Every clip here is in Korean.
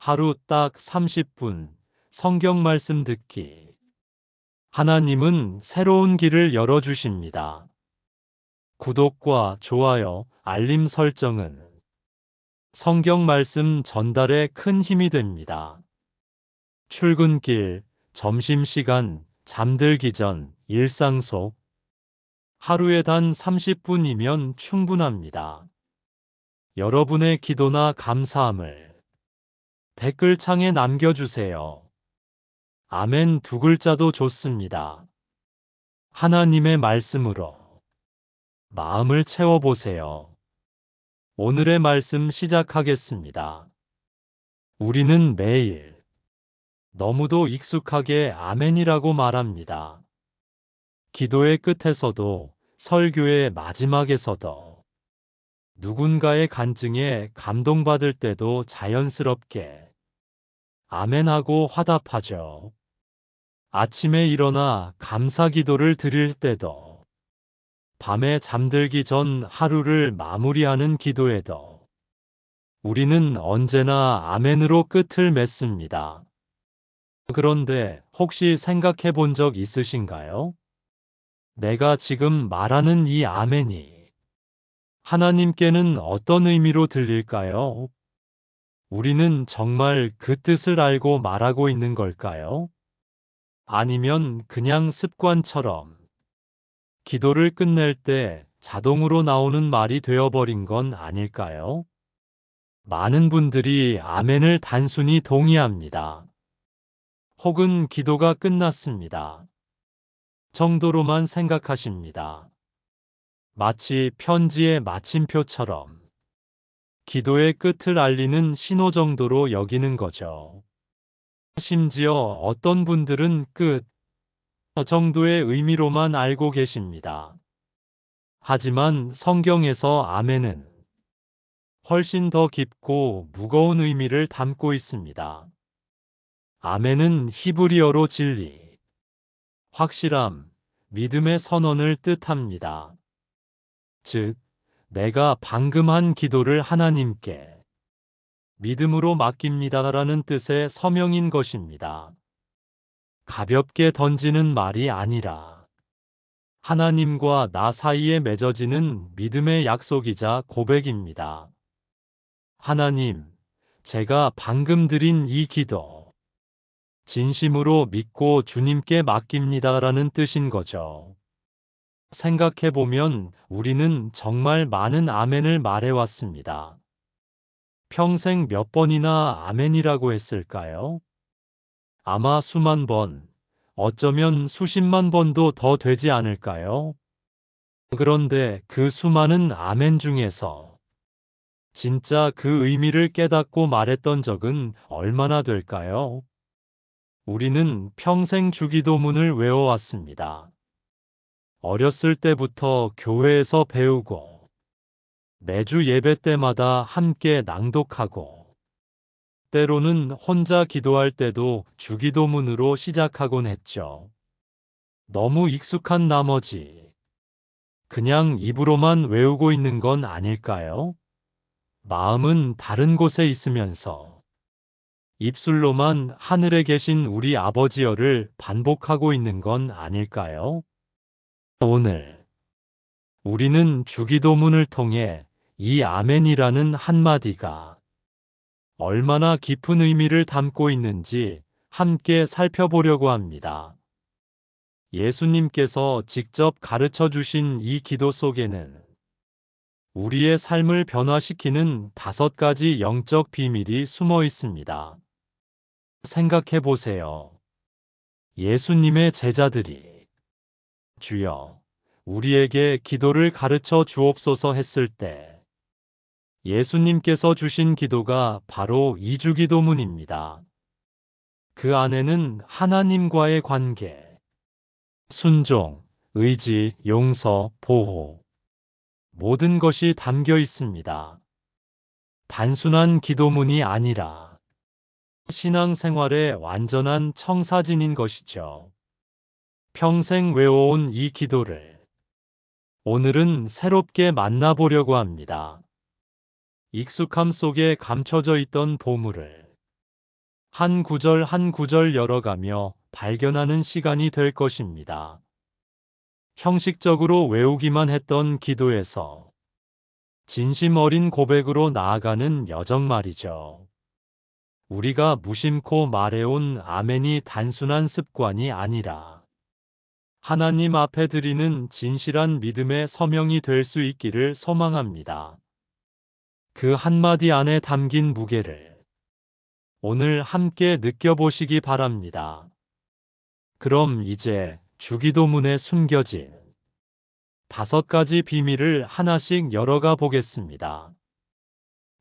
하루 딱 30분 성경 말씀 듣기. 하나님은 새로운 길을 열어주십니다. 구독과 좋아요, 알림 설정은 성경 말씀 전달에 큰 힘이 됩니다. 출근길, 점심시간, 잠들기 전, 일상 속 하루에 단 30분이면 충분합니다. 여러분의 기도나 감사함을 댓글창에 남겨주세요. 아멘 두 글자도 좋습니다. 하나님의 말씀으로 마음을 채워보세요. 오늘의 말씀 시작하겠습니다. 우리는 매일 너무도 익숙하게 아멘이라고 말합니다. 기도의 끝에서도, 설교의 마지막에서도, 누군가의 간증에 감동받을 때도 자연스럽게 아멘하고 화답하죠. 아침에 일어나 감사 기도를 드릴 때도, 밤에 잠들기 전 하루를 마무리하는 기도에도 우리는 언제나 아멘으로 끝을 맺습니다. 그런데 혹시 생각해 본 적 있으신가요? 내가 지금 말하는 이 아멘이 하나님께는 어떤 의미로 들릴까요? 우리는 정말 그 뜻을 알고 말하고 있는 걸까요? 아니면 그냥 습관처럼 기도를 끝낼 때 자동으로 나오는 말이 되어버린 건 아닐까요? 많은 분들이 아멘을 단순히 동의합니다. 혹은 기도가 끝났습니다 정도로만 생각하십니다. 마치 편지의 마침표처럼 기도의 끝을 알리는 신호 정도로 여기는 거죠. 심지어 어떤 분들은 끝 정도의 의미로만 알고 계십니다. 하지만 성경에서 아멘은 훨씬 더 깊고 무거운 의미를 담고 있습니다. 아멘은 히브리어로 진리, 확실함, 믿음의 선언을 뜻합니다. 즉, 내가 방금 한 기도를 하나님께 믿음으로 맡깁니다라는 뜻의 서명인 것입니다. 가볍게 던지는 말이 아니라 하나님과 나 사이에 맺어지는 믿음의 약속이자 고백입니다. 하나님, 제가 방금 드린 이 기도 진심으로 믿고 주님께 맡깁니다라는 뜻인 거죠. 생각해보면 우리는 정말 많은 아멘을 말해왔습니다. 평생 몇 번이나 아멘이라고 했을까요? 아마 수만 번, 어쩌면 수십만 번도 더 되지 않을까요? 그런데 그 수많은 아멘 중에서 진짜 그 의미를 깨닫고 말했던 적은 얼마나 될까요? 우리는 평생 주기도문을 외워왔습니다. 어렸을 때부터 교회에서 배우고 매주 예배 때마다 함께 낭독하고 때로는 혼자 기도할 때도 주기도문으로 시작하곤 했죠. 너무 익숙한 나머지 그냥 입으로만 외우고 있는 건 아닐까요? 마음은 다른 곳에 있으면서 입술로만 하늘에 계신 우리 아버지여를 반복하고 있는 건 아닐까요? 오늘 우리는 주기도문을 통해 이 아멘이라는 한마디가 얼마나 깊은 의미를 담고 있는지 함께 살펴보려고 합니다. 예수님께서 직접 가르쳐 주신 이 기도 속에는 우리의 삶을 변화시키는 5가지 영적 비밀이 숨어 있습니다. 생각해 보세요. 예수님의 제자들이 주여, 우리에게 기도를 가르쳐 주옵소서 했을 때 예수님께서 주신 기도가 바로 이주기도문입니다. 그 안에는 하나님과의 관계, 순종, 의지, 용서, 보호, 모든 것이 담겨 있습니다. 단순한 기도문이 아니라 신앙생활의 완전한 청사진인 것이죠. 평생 외워온 이 기도를 오늘은 새롭게 만나보려고 합니다. 익숙함 속에 감춰져 있던 보물을 한 구절 한 구절 열어가며 발견하는 시간이 될 것입니다. 형식적으로 외우기만 했던 기도에서 진심 어린 고백으로 나아가는 여정 말이죠. 우리가 무심코 말해온 아멘이 단순한 습관이 아니라 하나님 앞에 드리는 진실한 믿음의 서명이 될 수 있기를 소망합니다. 그 한마디 안에 담긴 무게를 오늘 함께 느껴보시기 바랍니다. 그럼 이제 주기도문에 숨겨진 5가지 비밀을 하나씩 열어가 보겠습니다.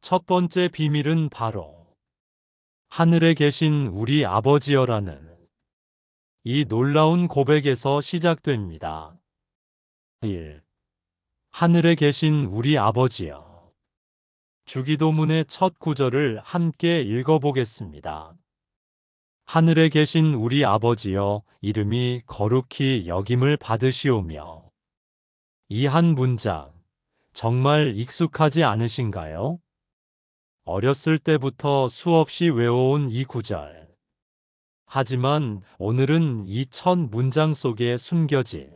첫 번째 비밀은 바로 하늘에 계신 우리 아버지여라는 이 놀라운 고백에서 시작됩니다. 1. 하늘에 계신 우리 아버지여. 주기도문의 첫 구절을 함께 읽어보겠습니다. 하늘에 계신 우리 아버지여, 이름이 거룩히 여김을 받으시오며. 이 한 문장, 정말 익숙하지 않으신가요? 어렸을 때부터 수없이 외워온 이 구절. 하지만 오늘은 이 첫 문장 속에 숨겨진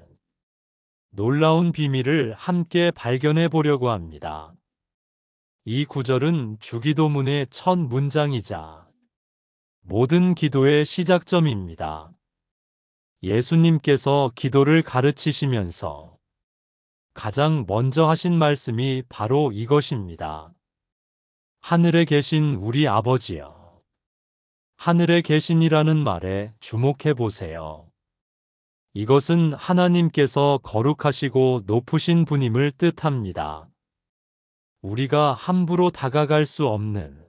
놀라운 비밀을 함께 발견해 보려고 합니다. 이 구절은 주기도문의 첫 문장이자 모든 기도의 시작점입니다. 예수님께서 기도를 가르치시면서 가장 먼저 하신 말씀이 바로 이것입니다. 하늘에 계신 우리 아버지여. 하늘에 계신이라는 말에 주목해 보세요. 이것은 하나님께서 거룩하시고 높으신 분임을 뜻합니다. 우리가 함부로 다가갈 수 없는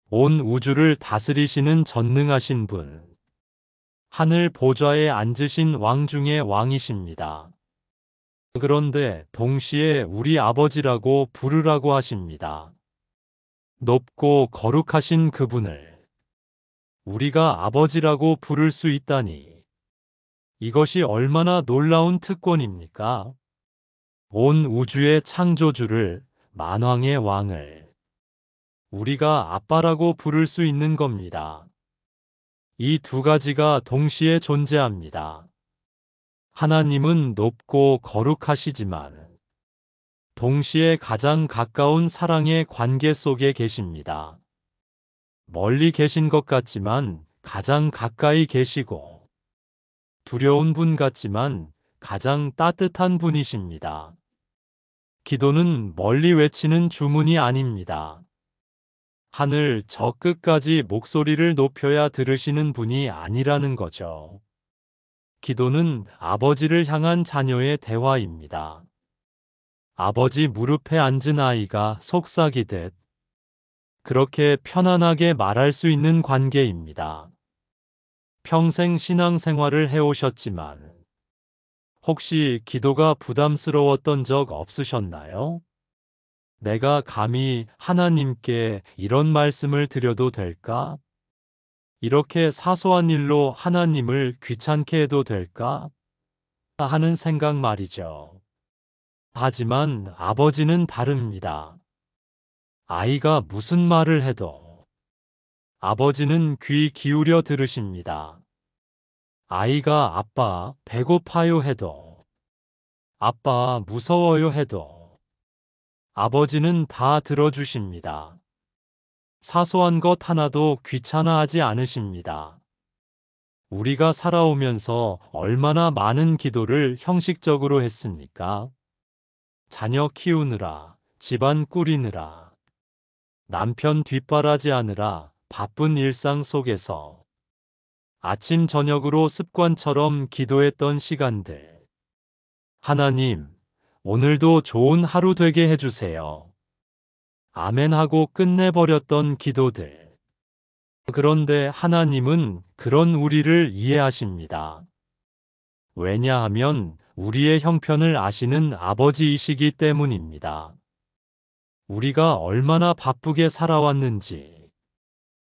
온 우주를 다스리시는 전능하신 분, 하늘 보좌에 앉으신 왕 중의 왕이십니다. 그런데 동시에 우리 아버지라고 부르라고 하십니다. 높고 거룩하신 그분을 우리가 아버지라고 부를 수 있다니, 이것이 얼마나 놀라운 특권입니까? 온 우주의 창조주를, 만왕의 왕을 우리가 아빠라고 부를 수 있는 겁니다. 이 2가지가 동시에 존재합니다. 하나님은 높고 거룩하시지만 동시에 가장 가까운 사랑의 관계 속에 계십니다. 멀리 계신 것 같지만 가장 가까이 계시고, 두려운 분 같지만 가장 따뜻한 분이십니다. 기도는 멀리 외치는 주문이 아닙니다. 하늘 저 끝까지 목소리를 높여야 들으시는 분이 아니라는 거죠. 기도는 아버지를 향한 자녀의 대화입니다. 아버지 무릎에 앉은 아이가 속삭이듯 그렇게 편안하게 말할 수 있는 관계입니다. 평생 신앙생활을 해오셨지만 혹시 기도가 부담스러웠던 적 없으셨나요? 내가 감히 하나님께 이런 말씀을 드려도 될까? 이렇게 사소한 일로 하나님을 귀찮게 해도 될까? 하는 생각 말이죠. 하지만 아버지는 다릅니다. 아이가 무슨 말을 해도 아버지는 귀 기울여 들으십니다. 아이가 아빠 배고파요 해도, 아빠 무서워요 해도 아버지는 다 들어주십니다. 사소한 것 하나도 귀찮아하지 않으십니다. 우리가 살아오면서 얼마나 많은 기도를 형식적으로 했습니까? 자녀 키우느라, 집안 꾸리느라, 남편 뒷바라지하느라 바쁜 일상 속에서 아침 저녁으로 습관처럼 기도했던 시간들. 하나님, 오늘도 좋은 하루 되게 해주세요. 아멘 하고 끝내버렸던 기도들. 그런데 하나님은 그런 우리를 이해하십니다. 왜냐하면 우리의 형편을 아시는 아버지이시기 때문입니다. 우리가 얼마나 바쁘게 살아왔는지,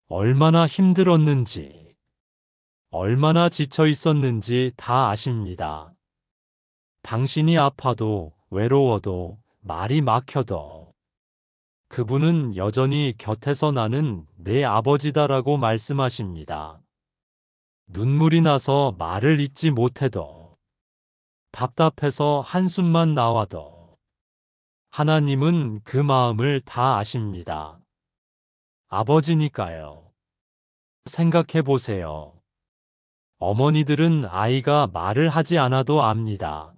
얼마나 힘들었는지, 얼마나 지쳐 있었는지 다 아십니다. 당신이 아파도, 외로워도, 말이 막혀도, 그분은 여전히 곁에서 나는 내 아버지다라고 말씀하십니다. 눈물이 나서 말을 잇지 못해도, 답답해서 한숨만 나와도 하나님은 그 마음을 다 아십니다. 아버지니까요. 생각해 보세요. 어머니들은 아이가 말을 하지 않아도 압니다.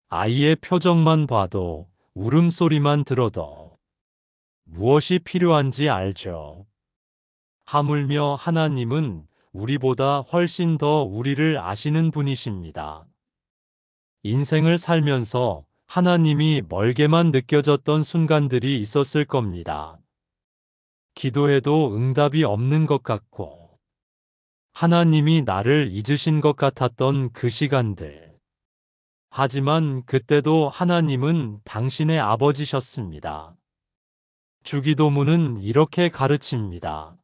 아이의 표정만 봐도, 울음소리만 들어도 무엇이 필요한지 알죠. 하물며 하나님은 우리보다 훨씬 더 우리를 아시는 분이십니다. 인생을 살면서 하나님이 멀게만 느껴졌던 순간들이 있었을 겁니다. 기도해도 응답이 없는 것 같고, 하나님이 나를 잊으신 것 같았던 그 시간들. 하지만 그때도 하나님은 당신의 아버지셨습니다. 주기도문은 이렇게 가르칩니다.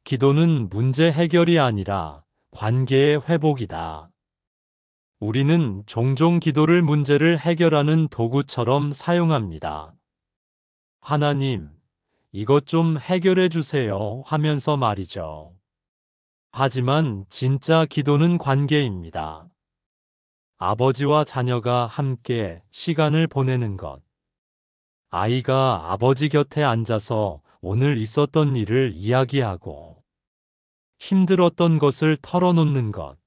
기도는 문제 해결이 아니라 관계의 회복이다. 우리는 종종 기도를 문제를 해결하는 도구처럼 사용합니다. 하나님, 이것 좀 해결해 주세요 하면서 말이죠. 하지만 진짜 기도는 관계입니다. 아버지와 자녀가 함께 시간을 보내는 것. 아이가 아버지 곁에 앉아서 오늘 있었던 일을 이야기하고 힘들었던 것을 털어놓는 것.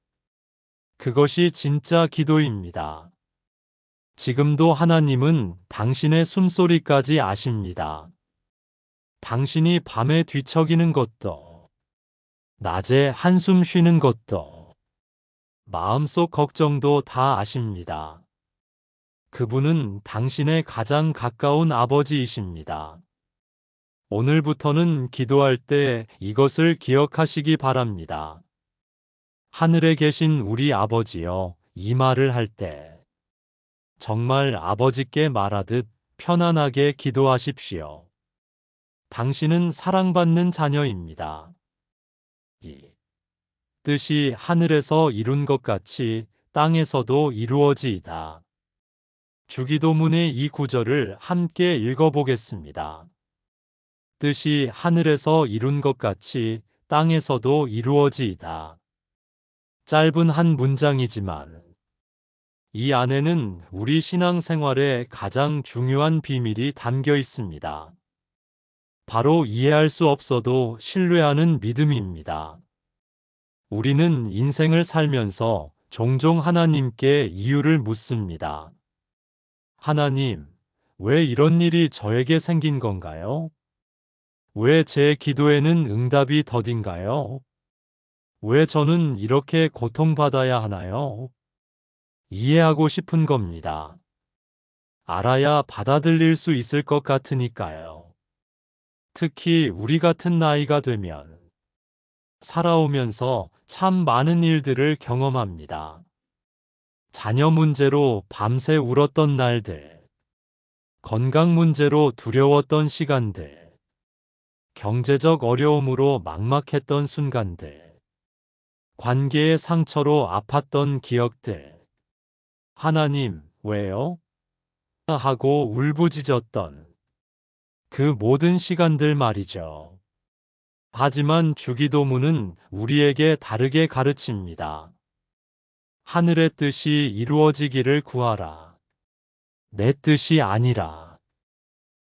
그것이 진짜 기도입니다. 지금도 하나님은 당신의 숨소리까지 아십니다. 당신이 밤에 뒤척이는 것도, 낮에 한숨 쉬는 것도, 마음속 걱정도 다 아십니다. 그분은 당신의 가장 가까운 아버지이십니다. 오늘부터는 기도할 때 이것을 기억하시기 바랍니다. 하늘에 계신 우리 아버지여, 이 말을 할 때 정말 아버지께 말하듯 편안하게 기도하십시오. 당신은 사랑받는 자녀입니다. 이 뜻이 하늘에서 이룬 것 같이 땅에서도 이루어지이다. 주기도문의 이 구절을 함께 읽어보겠습니다. 뜻이 하늘에서 이룬 것 같이 땅에서도 이루어지이다. 짧은 한 문장이지만 이 안에는 우리 신앙생활의 가장 중요한 비밀이 담겨 있습니다. 바로 이해할 수 없어도 신뢰하는 믿음입니다. 우리는 인생을 살면서 종종 하나님께 이유를 묻습니다. 하나님, 왜 이런 일이 저에게 생긴 건가요? 왜 제 기도에는 응답이 더딘가요? 왜 저는 이렇게 고통받아야 하나요? 이해하고 싶은 겁니다. 알아야 받아들일 수 있을 것 같으니까요. 특히 우리 같은 나이가 되면 살아오면서 참 많은 일들을 경험합니다. 자녀 문제로 밤새 울었던 날들, 건강 문제로 두려웠던 시간들, 경제적 어려움으로 막막했던 순간들, 관계의 상처로 아팠던 기억들. 하나님, 왜요? 하고 울부짖었던 그 모든 시간들 말이죠. 하지만 주기도문은 우리에게 다르게 가르칩니다. 하늘의 뜻이 이루어지기를 구하라. 내 뜻이 아니라.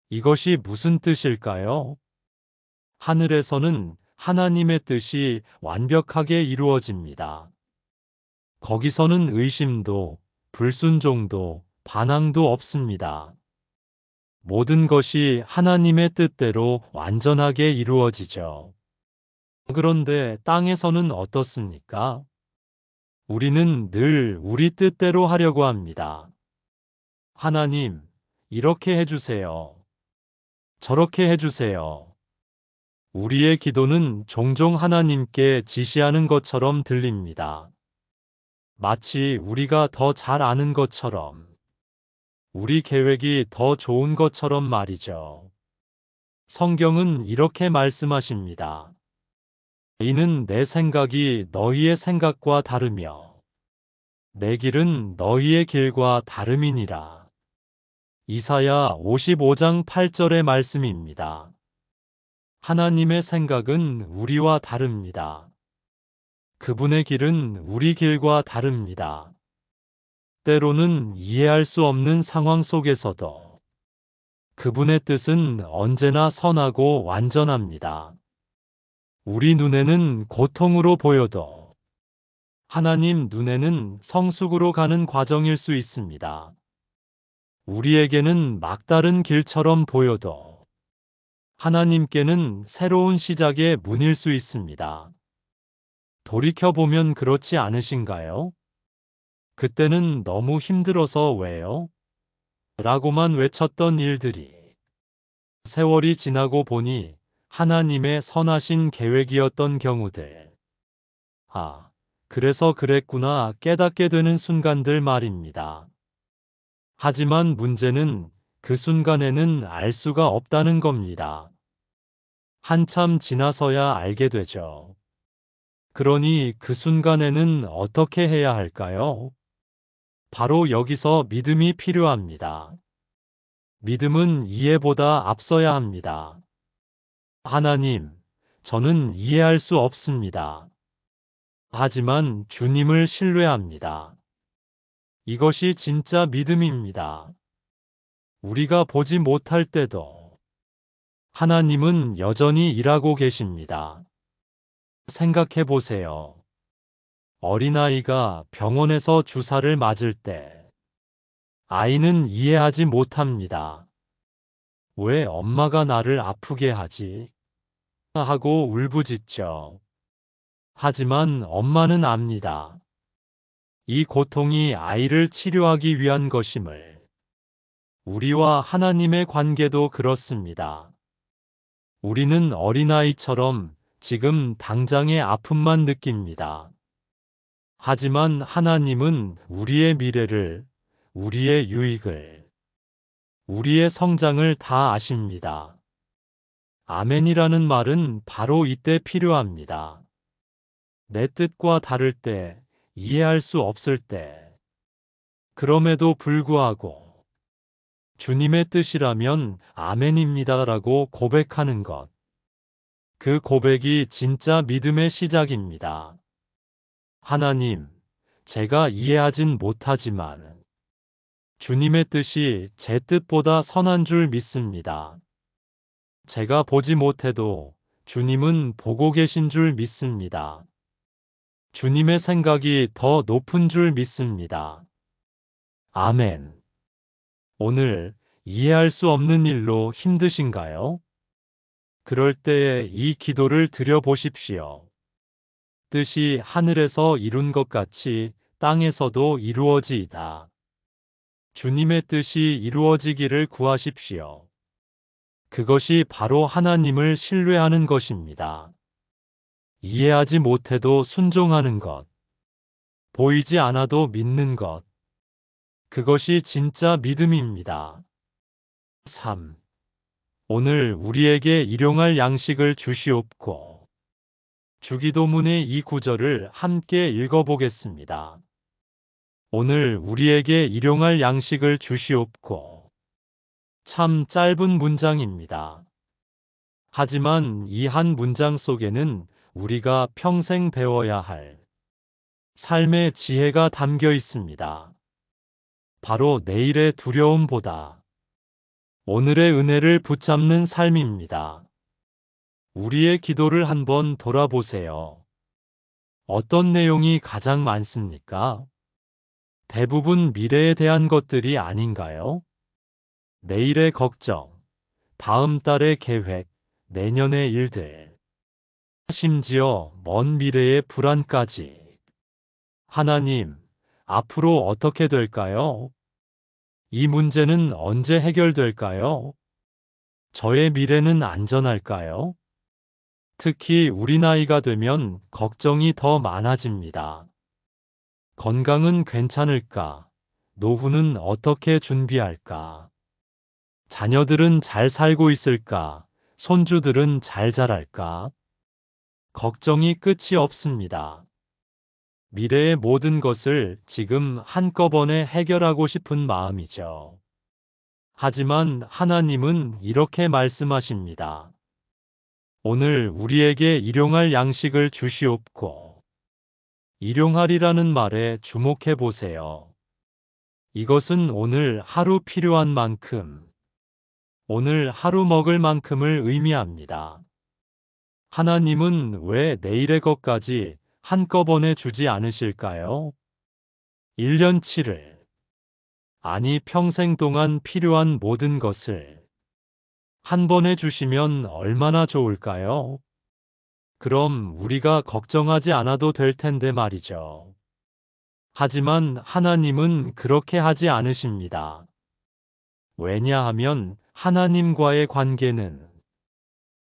이것이 무슨 뜻일까요? 하늘에서는 하나님의 뜻이 완벽하게 이루어집니다. 거기서는 의심도, 불순종도, 반항도 없습니다. 모든 것이 하나님의 뜻대로 완전하게 이루어지죠. 그런데 땅에서는 어떻습니까? 우리는 늘 우리 뜻대로 하려고 합니다. 하나님, 이렇게 해주세요. 저렇게 해주세요. 우리의 기도는 종종 하나님께 지시하는 것처럼 들립니다. 마치 우리가 더 잘 아는 것처럼, 우리 계획이 더 좋은 것처럼 말이죠. 성경은 이렇게 말씀하십니다. 이는 내 생각이 너희의 생각과 다르며 내 길은 너희의 길과 다름이니라. 이사야 55장 8절의 말씀입니다. 하나님의 생각은 우리와 다릅니다. 그분의 길은 우리 길과 다릅니다. 때로는 이해할 수 없는 상황 속에서도 그분의 뜻은 언제나 선하고 완전합니다. 우리 눈에는 고통으로 보여도 하나님 눈에는 성숙으로 가는 과정일 수 있습니다. 우리에게는 막다른 길처럼 보여도 하나님께는 새로운 시작의 문일 수 있습니다. 돌이켜보면 그렇지 않으신가요? 그때는 너무 힘들어서 왜요? 라고만 외쳤던 일들이 세월이 지나고 보니 하나님의 선하신 계획이었던 경우들. 아, 그래서 그랬구나 깨닫게 되는 순간들 말입니다. 하지만 문제는 그 순간에는 알 수가 없다는 겁니다. 한참 지나서야 알게 되죠. 그러니 그 순간에는 어떻게 해야 할까요? 바로 여기서 믿음이 필요합니다. 믿음은 이해보다 앞서야 합니다. 하나님, 저는 이해할 수 없습니다. 하지만 주님을 신뢰합니다. 이것이 진짜 믿음입니다. 우리가 보지 못할 때도 하나님은 여전히 일하고 계십니다. 생각해 보세요. 어린아이가 병원에서 주사를 맞을 때 아이는 이해하지 못합니다. 왜 엄마가 나를 아프게 하지? 하고 울부짖죠. 하지만 엄마는 압니다. 이 고통이 아이를 치료하기 위한 것임을. 우리와 하나님의 관계도 그렇습니다. 우리는 어린아이처럼 지금 당장의 아픔만 느낍니다. 하지만 하나님은 우리의 미래를, 우리의 유익을, 우리의 성장을 다 아십니다. 아멘이라는 말은 바로 이때 필요합니다. 내 뜻과 다를 때, 이해할 수 없을 때, 그럼에도 불구하고 주님의 뜻이라면 아멘입니다라고 고백하는 것. 그 고백이 진짜 믿음의 시작입니다. 하나님, 제가 이해하진 못하지만 주님의 뜻이 제 뜻보다 선한 줄 믿습니다. 제가 보지 못해도 주님은 보고 계신 줄 믿습니다. 주님의 생각이 더 높은 줄 믿습니다. 아멘. 오늘 이해할 수 없는 일로 힘드신가요? 그럴 때에 이 기도를 드려보십시오. 뜻이 하늘에서 이룬 것 같이 땅에서도 이루어지이다. 주님의 뜻이 이루어지기를 구하십시오. 그것이 바로 하나님을 신뢰하는 것입니다. 이해하지 못해도 순종하는 것, 보이지 않아도 믿는 것, 그것이 진짜 믿음입니다. 3. 오늘 우리에게 일용할 양식을 주시옵고. 주기도문의 이 구절을 함께 읽어보겠습니다. 오늘 우리에게 일용할 양식을 주시옵고. 참 짧은 문장입니다. 하지만 이 한 문장 속에는 우리가 평생 배워야 할 삶의 지혜가 담겨 있습니다. 바로 내일의 두려움보다 오늘의 은혜를 붙잡는 삶입니다. 우리의 기도를 한번 돌아보세요. 어떤 내용이 가장 많습니까? 대부분 미래에 대한 것들이 아닌가요? 내일의 걱정, 다음 달의 계획, 내년의 일들, 심지어 먼 미래의 불안까지. 하나님, 앞으로 어떻게 될까요? 이 문제는 언제 해결될까요? 저의 미래는 안전할까요? 특히 우리 나이가 되면 걱정이 더 많아집니다. 건강은 괜찮을까? 노후는 어떻게 준비할까? 자녀들은 잘 살고 있을까? 손주들은 잘 자랄까? 걱정이 끝이 없습니다. 미래의 모든 것을 지금 한꺼번에 해결하고 싶은 마음이죠. 하지만 하나님은 이렇게 말씀하십니다. 오늘 우리에게 일용할 양식을 주시옵고. 일용할이라는 말에 주목해 보세요. 이것은 오늘 하루 필요한 만큼, 오늘 하루 먹을 만큼을 의미합니다. 하나님은 왜 내일의 것까지 한꺼번에 주지 않으실까요? 1년 7일, 아니 평생 동안 필요한 모든 것을 한 번에 주시면 얼마나 좋을까요? 그럼 우리가 걱정하지 않아도 될 텐데 말이죠. 하지만 하나님은 그렇게 하지 않으십니다. 왜냐하면 하나님과의 관계는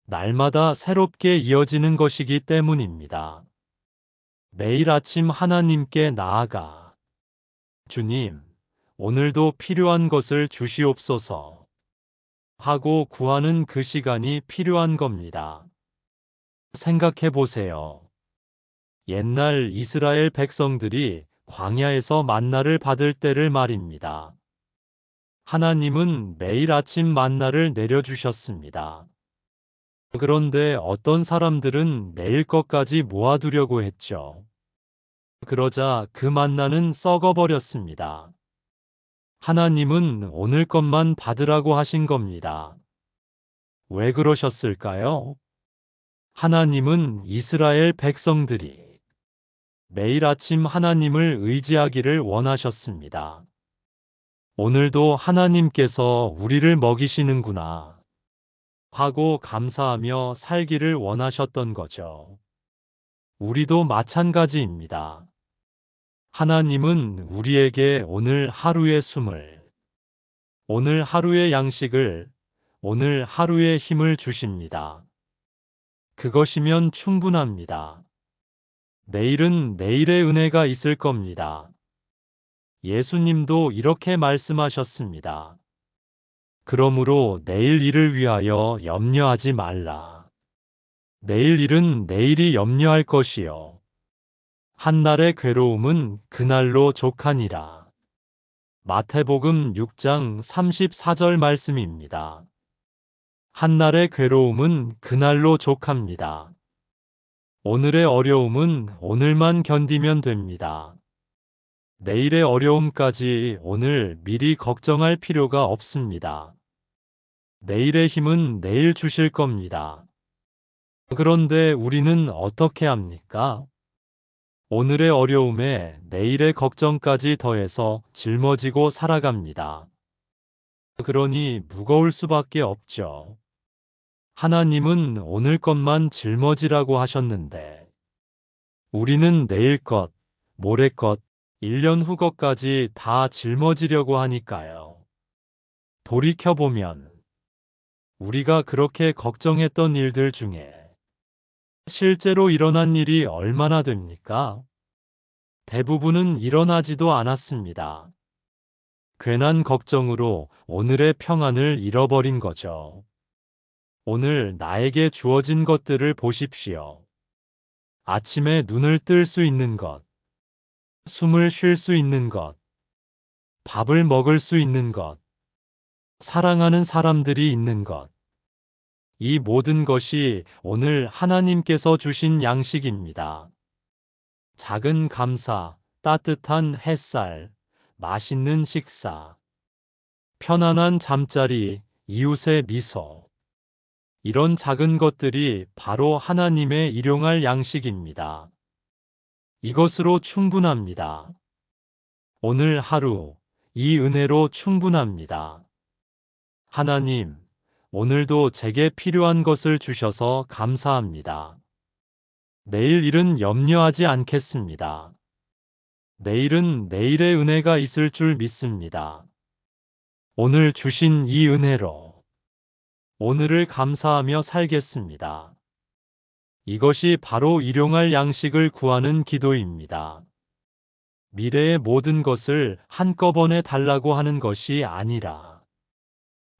날마다 새롭게 이어지는 것이기 때문입니다. 매일 아침 하나님께 나아가 주님, 오늘도 필요한 것을 주시옵소서 하고 구하는 그 시간이 필요한 겁니다. 생각해 보세요. 옛날 이스라엘 백성들이 광야에서 만나를 받을 때를 말입니다. 하나님은 매일 아침 만나를 내려주셨습니다. 그런데 어떤 사람들은 내일 것까지 모아두려고 했죠. 그러자 그 만나는 썩어버렸습니다. 하나님은 오늘 것만 받으라고 하신 겁니다. 왜 그러셨을까요? 하나님은 이스라엘 백성들이 매일 아침 하나님을 의지하기를 원하셨습니다. 오늘도 하나님께서 우리를 먹이시는구나 하고 감사하며 살기를 원하셨던 거죠. 우리도 마찬가지입니다. 하나님은 우리에게 오늘 하루의 숨을, 오늘 하루의 양식을, 오늘 하루의 힘을 주십니다. 그것이면 충분합니다. 내일은 내일의 은혜가 있을 겁니다. 예수님도 이렇게 말씀하셨습니다. 그러므로 내일 일을 위하여 염려하지 말라. 내일 일은 내일이 염려할 것이요. 한날의 괴로움은 그날로 족하니라. 마태복음 6장 34절 말씀입니다. 한날의 괴로움은 그날로 족합니다. 오늘의 어려움은 오늘만 견디면 됩니다. 내일의 어려움까지 오늘 미리 걱정할 필요가 없습니다. 내일의 힘은 내일 주실 겁니다. 그런데 우리는 어떻게 합니까? 오늘의 어려움에 내일의 걱정까지 더해서 짊어지고 살아갑니다. 그러니 무거울 수밖에 없죠. 하나님은 오늘 것만 짊어지라고 하셨는데, 우리는 내일 것, 모레 것, 1년 후 것까지 다 짊어지려고 하니까요. 돌이켜보면, 우리가 그렇게 걱정했던 일들 중에 실제로 일어난 일이 얼마나 됩니까? 대부분은 일어나지도 않았습니다. 괜한 걱정으로 오늘의 평안을 잃어버린 거죠. 오늘 나에게 주어진 것들을 보십시오. 아침에 눈을 뜰 수 있는 것, 숨을 쉴 수 있는 것, 밥을 먹을 수 있는 것, 사랑하는 사람들이 있는 것. 이 모든 것이 오늘 하나님께서 주신 양식입니다. 작은 감사, 따뜻한 햇살, 맛있는 식사, 편안한 잠자리, 이웃의 미소. 이런 작은 것들이 바로 하나님의 일용할 양식입니다. 이것으로 충분합니다. 오늘 하루, 이 은혜로 충분합니다. 하나님, 오늘도 제게 필요한 것을 주셔서 감사합니다. 내일 일은 염려하지 않겠습니다. 내일은 내일의 은혜가 있을 줄 믿습니다. 오늘 주신 이 은혜로 오늘을 감사하며 살겠습니다. 이것이 바로 일용할 양식을 구하는 기도입니다. 미래의 모든 것을 한꺼번에 달라고 하는 것이 아니라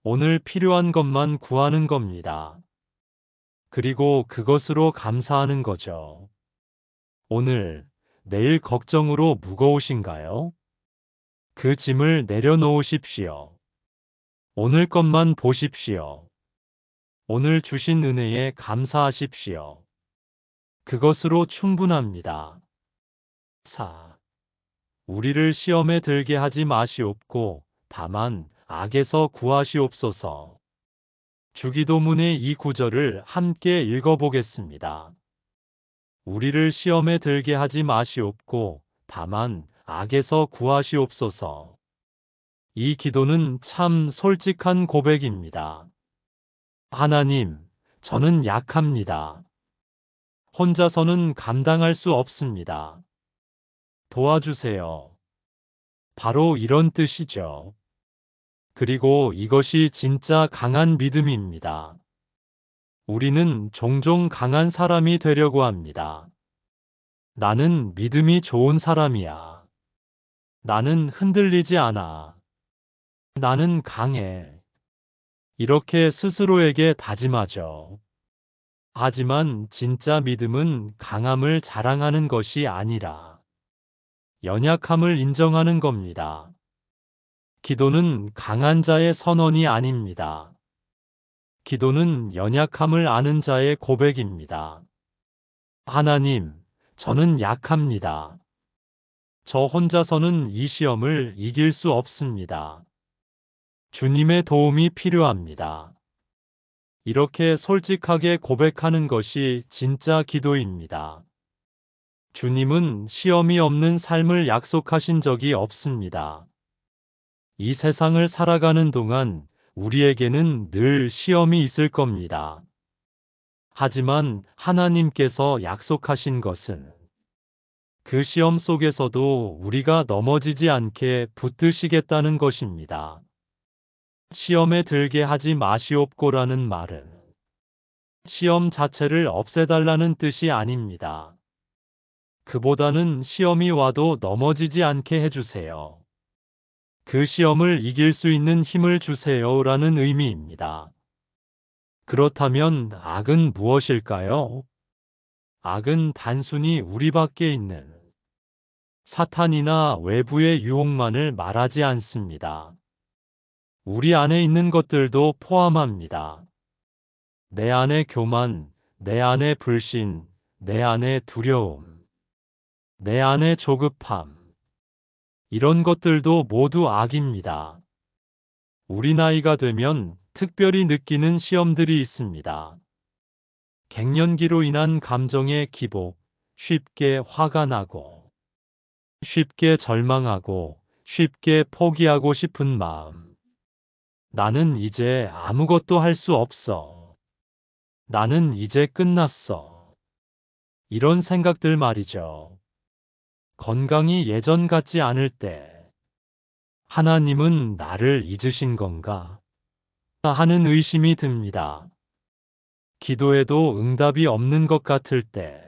오늘 필요한 것만 구하는 겁니다. 그리고 그것으로 감사하는 거죠. 오늘, 내일 걱정으로 무거우신가요? 그 짐을 내려놓으십시오. 오늘 것만 보십시오. 오늘 주신 은혜에 감사하십시오. 그것으로 충분합니다. 4. 우리를 시험에 들게 하지 마시옵고 다만 악에서 구하시옵소서. 주기도문의 이 구절을 함께 읽어보겠습니다. 우리를 시험에 들게 하지 마시옵고 다만 악에서 구하시옵소서. 이 기도는 참 솔직한 고백입니다. 하나님, 저는 약합니다. 혼자서는 감당할 수 없습니다. 도와주세요. 바로 이런 뜻이죠. 그리고 이것이 진짜 강한 믿음입니다. 우리는 종종 강한 사람이 되려고 합니다. 나는 믿음이 좋은 사람이야. 나는 흔들리지 않아. 나는 강해. 이렇게 스스로에게 다짐하죠. 하지만 진짜 믿음은 강함을 자랑하는 것이 아니라 연약함을 인정하는 겁니다. 기도는 강한 자의 선언이 아닙니다. 기도는 연약함을 아는 자의 고백입니다. 하나님, 저는 약합니다. 저 혼자서는 이 시험을 이길 수 없습니다. 주님의 도움이 필요합니다. 이렇게 솔직하게 고백하는 것이 진짜 기도입니다. 주님은 시험이 없는 삶을 약속하신 적이 없습니다. 이 세상을 살아가는 동안 우리에게는 늘 시험이 있을 겁니다. 하지만 하나님께서 약속하신 것은 그 시험 속에서도 우리가 넘어지지 않게 붙드시겠다는 것입니다. 시험에 들게 하지 마시옵고라는 말은 시험 자체를 없애달라는 뜻이 아닙니다. 그보다는 시험이 와도 넘어지지 않게 해주세요. 그 시험을 이길 수 있는 힘을 주세요라는 의미입니다. 그렇다면 악은 무엇일까요? 악은 단순히 우리 밖에 있는 사탄이나 외부의 유혹만을 말하지 않습니다. 우리 안에 있는 것들도 포함합니다. 내 안의 교만, 내 안의 불신, 내 안의 두려움, 내 안의 조급함. 이런 것들도 모두 악입니다. 우리 나이가 되면 특별히 느끼는 시험들이 있습니다. 갱년기로 인한 감정의 기복, 쉽게 화가 나고, 쉽게 절망하고, 쉽게 포기하고 싶은 마음. 나는 이제 아무것도 할 수 없어. 나는 이제 끝났어. 이런 생각들 말이죠. 건강이 예전 같지 않을 때, 하나님은 나를 잊으신 건가? 하는 의심이 듭니다. 기도에도 응답이 없는 것 같을 때,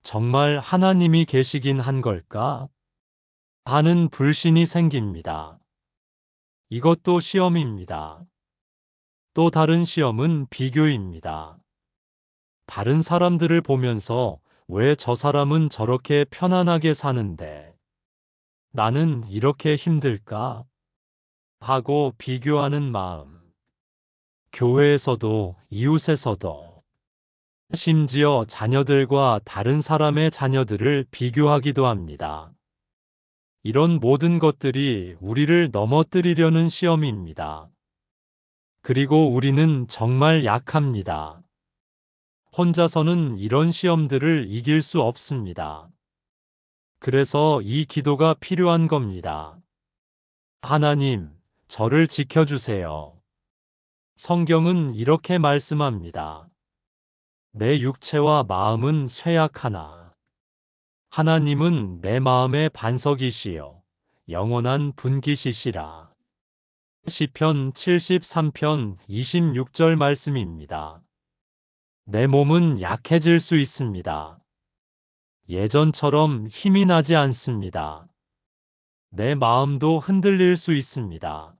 정말 하나님이 계시긴 한 걸까? 하는 불신이 생깁니다. 이것도 시험입니다. 또 다른 시험은 비교입니다. 다른 사람들을 보면서 왜 저 사람은 저렇게 편안하게 사는데 나는 이렇게 힘들까? 하고 비교하는 마음. 교회에서도 이웃에서도 심지어 자녀들과 다른 사람의 자녀들을 비교하기도 합니다. 이런 모든 것들이 우리를 넘어뜨리려는 시험입니다. 그리고 우리는 정말 약합니다. 혼자서는 이런 시험들을 이길 수 없습니다. 그래서 이 기도가 필요한 겁니다. 하나님, 저를 지켜주세요. 성경은 이렇게 말씀합니다. 내 육체와 마음은 쇠약하나 하나님은 내 마음의 반석이시요 영원한 분깃이시라. 시편 73편 26절 말씀입니다. 내 몸은 약해질 수 있습니다. 예전처럼 힘이 나지 않습니다. 내 마음도 흔들릴 수 있습니다.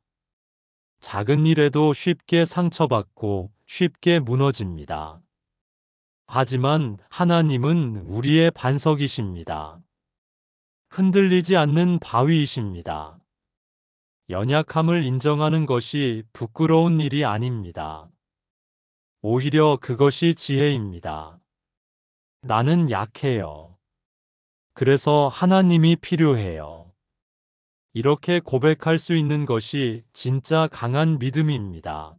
작은 일에도 쉽게 상처받고 쉽게 무너집니다. 하지만 하나님은 우리의 반석이십니다. 흔들리지 않는 바위이십니다. 연약함을 인정하는 것이 부끄러운 일이 아닙니다. 오히려 그것이 지혜입니다. 나는 약해요. 그래서 하나님이 필요해요. 이렇게 고백할 수 있는 것이 진짜 강한 믿음입니다.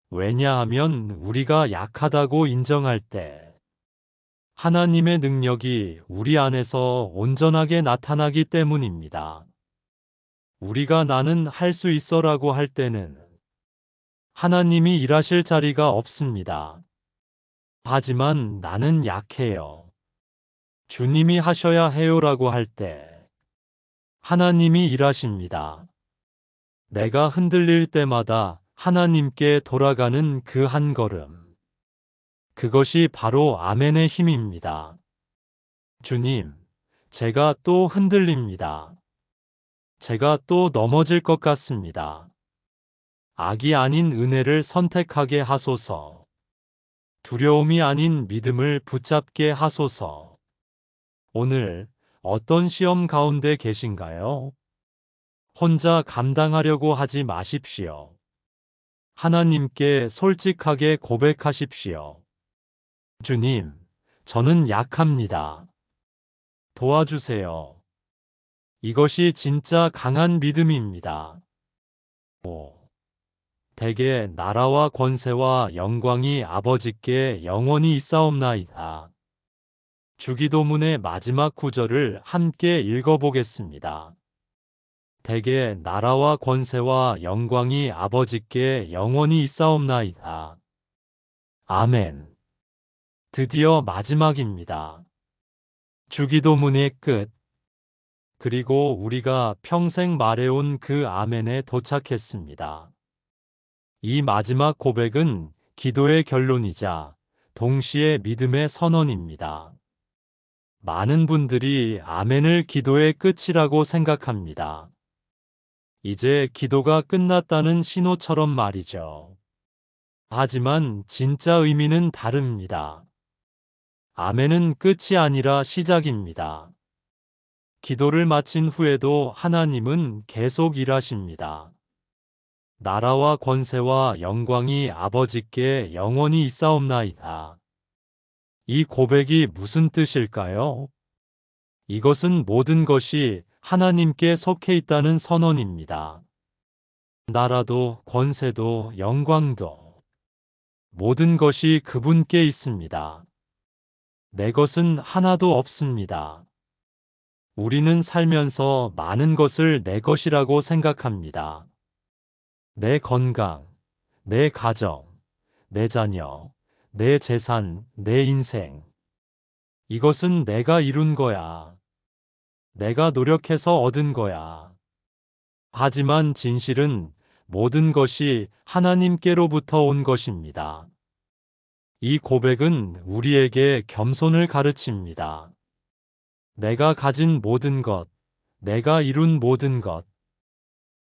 왜냐하면 우리가 약하다고 인정할 때 하나님의 능력이 우리 안에서 온전하게 나타나기 때문입니다. 우리가 나는 할 수 있어라고 할 때는 하나님이 일하실 자리가 없습니다. 하지만 나는 약해요. 주님이 하셔야 해요라고 할 때 하나님이 일하십니다. 내가 흔들릴 때마다 하나님께 돌아가는 그 한 걸음. 그것이 바로 아멘의 힘입니다. 주님, 제가 또 흔들립니다. 제가 또 넘어질 것 같습니다. 악이 아닌 은혜를 선택하게 하소서. 두려움이 아닌 믿음을 붙잡게 하소서. 오늘 어떤 시험 가운데 계신가요? 혼자 감당하려고 하지 마십시오. 하나님께 솔직하게 고백하십시오. 주님, 저는 약합니다. 도와주세요. 이것이 진짜 강한 믿음입니다. 대개 나라와 권세와 영광이 아버지께 영원히 있사옵나이다. 주기도문의 마지막 구절을 함께 읽어보겠습니다. 대개 나라와 권세와 영광이 아버지께 영원히 있사옵나이다. 아멘. 드디어 마지막입니다. 주기도문의 끝. 그리고 우리가 평생 말해온 그 아멘에 도착했습니다. 이 마지막 고백은 기도의 결론이자 동시에 믿음의 선언입니다. 많은 분들이 아멘을 기도의 끝이라고 생각합니다. 이제 기도가 끝났다는 신호처럼 말이죠. 하지만 진짜 의미는 다릅니다. 아멘은 끝이 아니라 시작입니다. 기도를 마친 후에도 하나님은 계속 일하십니다. 나라와 권세와 영광이 아버지께 영원히 있사옵나이다. 이 고백이 무슨 뜻일까요? 이것은 모든 것이 하나님께 속해 있다는 선언입니다. 나라도 권세도 영광도 모든 것이 그분께 있습니다. 내 것은 하나도 없습니다. 우리는 살면서 많은 것을 내 것이라고 생각합니다. 내 건강, 내 가정, 내 자녀, 내 재산, 내 인생. 이것은 내가 이룬 거야. 내가 노력해서 얻은 거야. 하지만 진실은 모든 것이 하나님께로부터 온 것입니다. 이 고백은 우리에게 겸손을 가르칩니다. 내가 가진 모든 것, 내가 이룬 모든 것,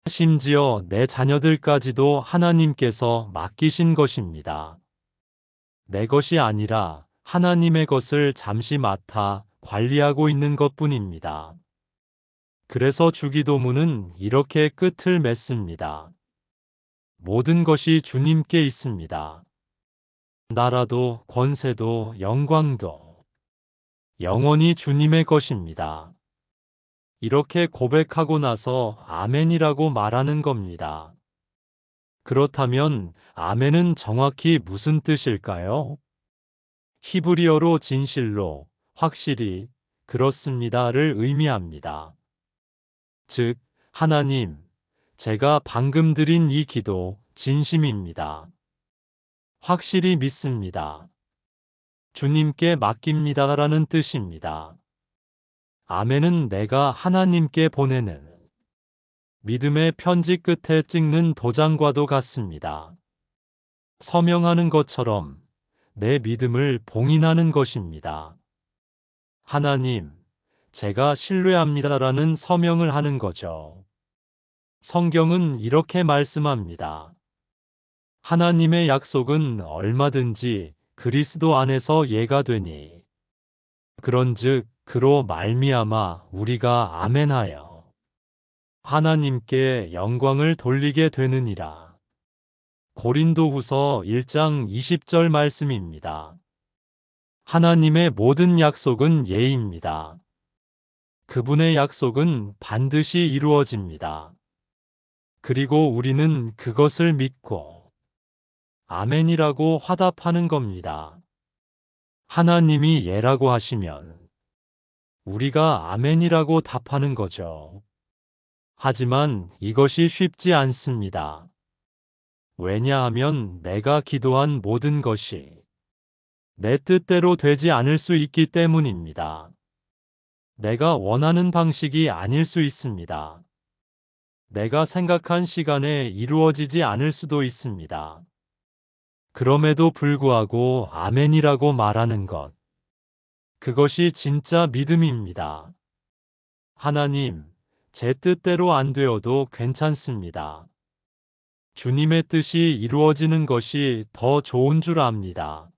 심지어 내 자녀들까지도 하나님께서 맡기신 것입니다. 내 것이 아니라 하나님의 것을 잠시 맡아 관리하고 있는 것뿐입니다. 그래서 주기도문은 이렇게 끝을 맺습니다. 모든 것이 주님께 있습니다. 나라도 권세도 영광도 영원히 주님의 것입니다. 이렇게 고백하고 나서 아멘이라고 말하는 겁니다. 그렇다면 아멘은 정확히 무슨 뜻일까요? 히브리어로 진실로, 확실히, 그렇습니다를 의미합니다. 즉, 하나님, 제가 방금 드린 이 기도 진심입니다. 확실히 믿습니다. 주님께 맡깁니다라는 뜻입니다. 아멘은 내가 하나님께 보내는 믿음의 편지 끝에 찍는 도장과도 같습니다. 서명하는 것처럼 내 믿음을 봉인하는 것입니다. 하나님, 제가 신뢰합니다라는 서명을 하는 거죠. 성경은 이렇게 말씀합니다. 하나님의 약속은 얼마든지 그리스도 안에서 예가 되니 그런즉 그로 말미암아 우리가 아멘하여 하나님께 영광을 돌리게 되느니라. 고린도후서 1장 20절 말씀입니다. 하나님의 모든 약속은 예입니다. 그분의 약속은 반드시 이루어집니다. 그리고 우리는 그것을 믿고 아멘이라고 화답하는 겁니다. 하나님이 예라고 하시면 우리가 아멘이라고 답하는 거죠. 하지만 이것이 쉽지 않습니다. 왜냐하면 내가 기도한 모든 것이 내 뜻대로 되지 않을 수 있기 때문입니다. 내가 원하는 방식이 아닐 수 있습니다. 내가 생각한 시간에 이루어지지 않을 수도 있습니다. 그럼에도 불구하고 아멘이라고 말하는 것. 그것이 진짜 믿음입니다. 하나님, 제 뜻대로 안 되어도 괜찮습니다. 주님의 뜻이 이루어지는 것이 더 좋은 줄 압니다.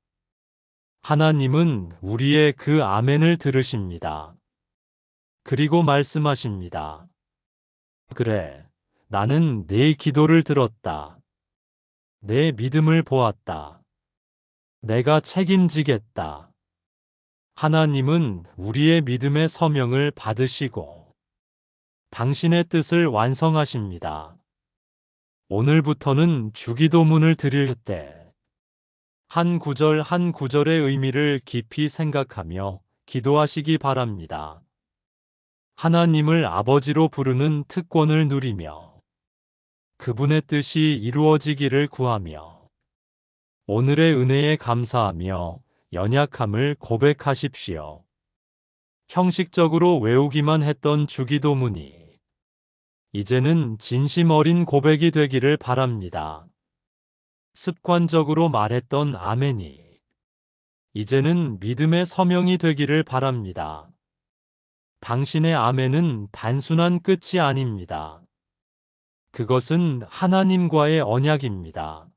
하나님은 우리의 그 아멘을 들으십니다. 그리고 말씀하십니다. 그래, 나는 네 기도를 들었다. 내 믿음을 보았다. 내가 책임지겠다. 하나님은 우리의 믿음의 서명을 받으시고 당신의 뜻을 완성하십니다. 오늘부터는 주기도문을 드릴 때 한 구절 한 구절의 의미를 깊이 생각하며 기도하시기 바랍니다. 하나님을 아버지로 부르는 특권을 누리며 그분의 뜻이 이루어지기를 구하며 오늘의 은혜에 감사하며 연약함을 고백하십시오. 형식적으로 외우기만 했던 주기도문이 이제는 진심 어린 고백이 되기를 바랍니다. 습관적으로 말했던 아멘이 이제는 믿음의 서명이 되기를 바랍니다. 당신의 아멘은 단순한 끝이 아닙니다. 그것은 하나님과의 언약입니다.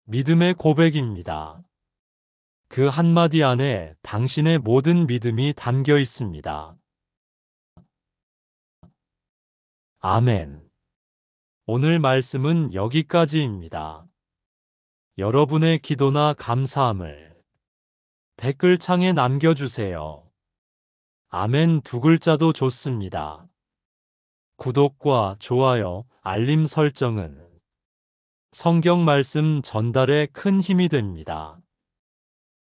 믿음의 고백입니다. 그 한마디 안에 당신의 모든 믿음이 담겨 있습니다. 아멘. 오늘 말씀은 여기까지입니다. 여러분의 기도나 감사함을 댓글창에 남겨주세요. 아멘 두 글자도 좋습니다. 구독과 좋아요, 알림 설정은 성경 말씀 전달에 큰 힘이 됩니다.